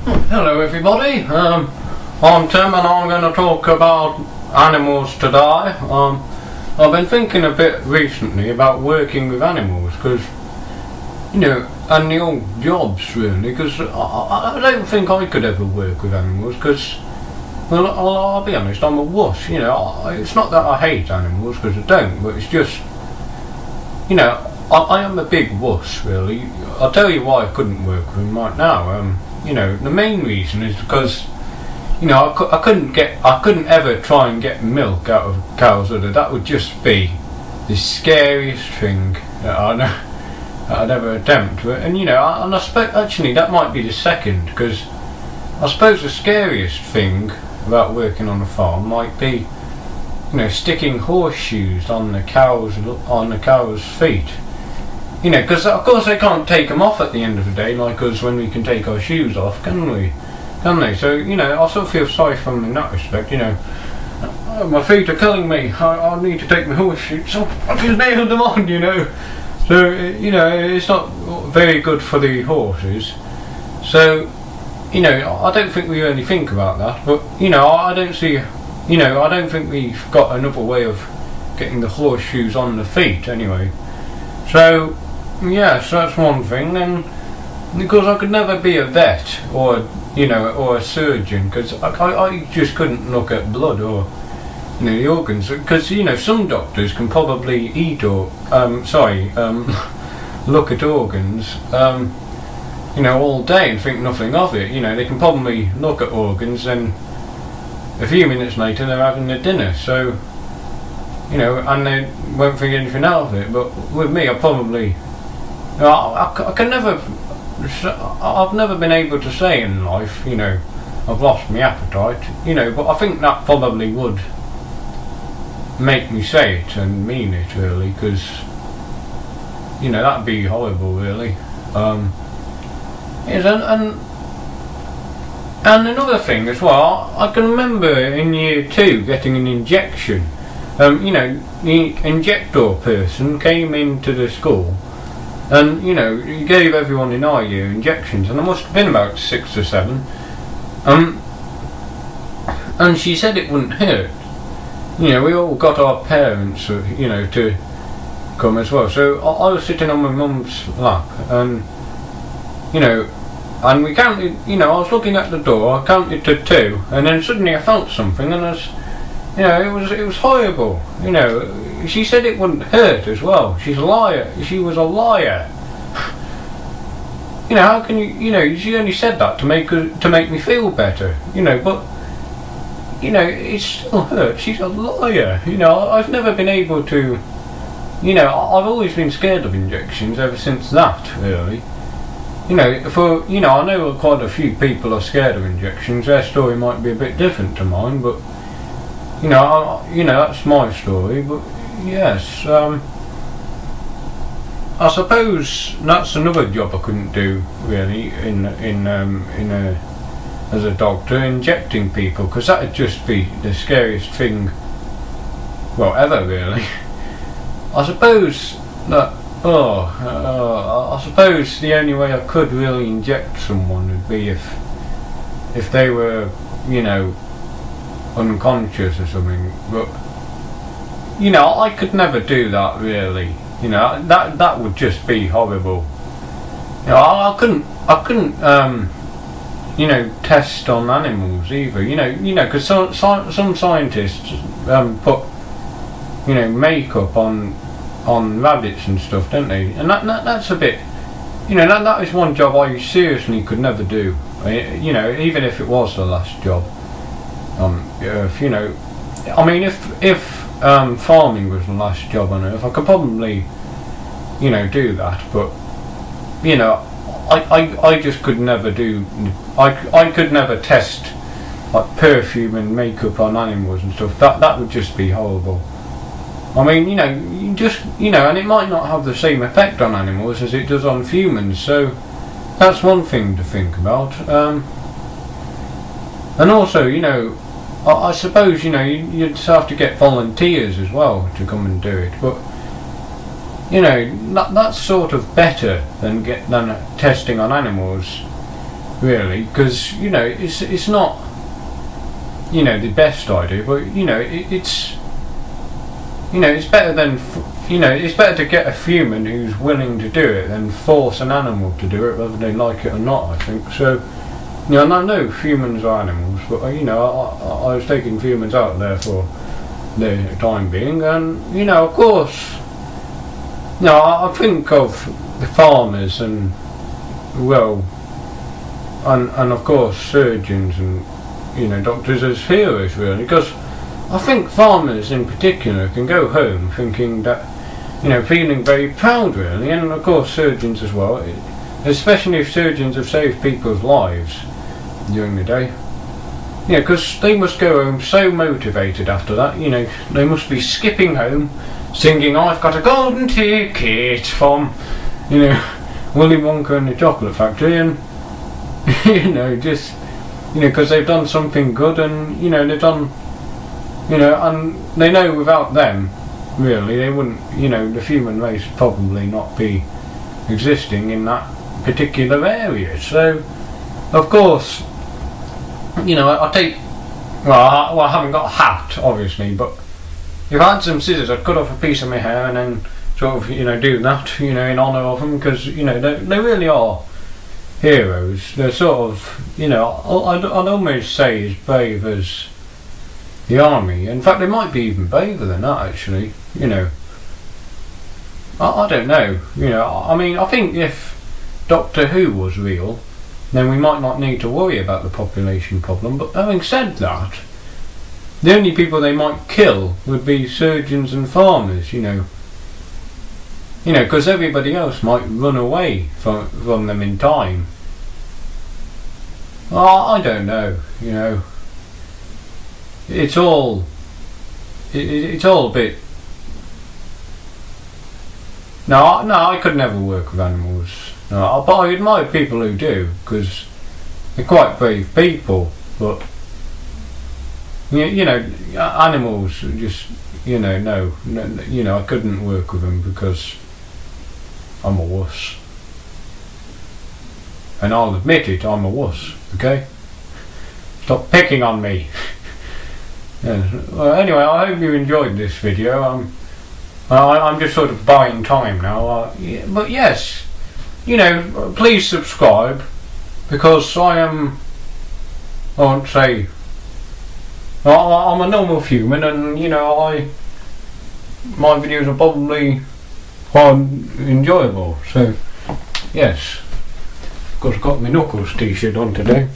Hello everybody, I'm Tim and I'm going to talk about animals today. I've been thinking a bit recently about working with animals because, and the old jobs really, because I don't think I could ever work with animals because, well, I'll be honest, I'm a wuss, it's not that I hate animals because I don't, but it's just, I am a big wuss really. I'll tell you why I couldn't work with them right now. The main reason is because, I couldn't ever try and get milk out of cows. That would just be the scariest thing that I'd ever attempt. And I expect actually that might be the second, because I suppose the scariest thing about working on a farm might be, sticking horseshoes on the cow's feet. Because of course they can't take them off at the end of the day, like us when we can take our shoes off, can we? Can they? So, I sort of feel sorry for them in that respect, my feet are killing me, I need to take my horseshoes, so I can nail them on, So, it's not very good for the horses. So, I don't think we really think about that, but, I don't think we've got another way of getting the horseshoes on the feet, anyway. So, yes, that's one thing. Then, because I could never be a vet or a surgeon, because I just couldn't look at blood or the organs, because some doctors can probably eat or look at organs all day and think nothing of it. They can probably look at organs and a few minutes later they're having their dinner. So and they won't think anything out of it. But with me, I probably, I can never, I've never been able to say in life, I've lost my appetite, but I think that probably would make me say it and mean it really, because, that'd be horrible really. Yes, and another thing as well, I can remember in year 2 getting an injection. The injector person came into the school and, he gave everyone in our year injections, and I must have been about 6 or 7. And she said it wouldn't hurt. We all got our parents, to come as well. So I was sitting on my mum's lap and, and we counted, I was looking at the door, I counted to 2, and then suddenly I felt something and it was horrible. She said it wouldn't hurt as well. She's a liar. She was a liar. How can you? She only said that to make me feel better. But it still hurts. She's a liar. I've never been able to. I've always been scared of injections ever since that. Really. I know quite a few people are scared of injections. Their story might be a bit different to mine, but. That's my story, but yes, I suppose that's another job I couldn't do really as a doctor, injecting people, because that would just be the scariest thing, well, ever really. I suppose that, I suppose the only way I could really inject someone would be if they were, unconscious or something, but I could never do that really. That would just be horrible. I couldn't test on animals either. Because some scientists put makeup on rabbits and stuff, don't they? And that's a bit, that is one job I seriously could never do. Even if it was the last job. If farming was the last job on earth, I could probably, do that. But, I just could never do. I could never test like perfume and makeup on animals and stuff. That would just be horrible. And it might not have the same effect on animals as it does on humans. So that's one thing to think about. And also, I suppose, you'd have to get volunteers as well to come and do it, but, that's sort of better than testing on animals. really, because you know it's not, you know, the best idea, but you know it's, you know, it's better than, you know, it's better to get a human who's willing to do it than force an animal to do it, whether they like it or not, I think. So, you know, and I know humans are animals, but you know, I was taking humans out there for the time being, and you know, of course, you know, I think of the farmers and, well, and of course surgeons and, you know, doctors as heroes, really, because I think farmers in particular can go home thinking that, you know, feeling very proud, really, and of course surgeons as well, especially if surgeons have saved people's lives during the day. Yeah, because they must go home so motivated after that. You know, they must be skipping home singing "I've got a golden ticket" from, you know, Willy Wonka and the Chocolate Factory, and you know, just, you know, because they've done something good, and you know, they've done, you know, and they know without them, really, they wouldn't, you know, the human race would probably not be existing in that particular area. So, of course, you know, I take, well, I haven't got a hat, obviously, but if I had some scissors, I'd cut off a piece of my hair and then sort of, you know, do that, you know, in honour of them, because, you know, they really are heroes. They're sort of, you know, I'd almost say as brave as the army. In fact, they might be even braver than that, actually, you know. I don't know, you know, I mean, I think if Doctor Who was real, then we might not need to worry about the population problem, but having said that, the only people they might kill would be surgeons and farmers, you know. You know, because everybody else might run away from them in time. I don't know, you know. It's all a bit. No, I could never work with animals. No, but I admire people who do, because they're quite brave people. But you know, animals just, you know, no, you know, I couldn't work with them because I'm a wuss, and I'll admit it, I'm a wuss. Okay, stop picking on me. Yeah. Well, anyway, I hope you enjoyed this video. I'm just sort of buying time now. Yeah, but yes, you know, please subscribe, because I won't say, I'm a normal human, and you know, my videos are probably quite enjoyable. So yes, of course, I've got my Knuckles t-shirt on today.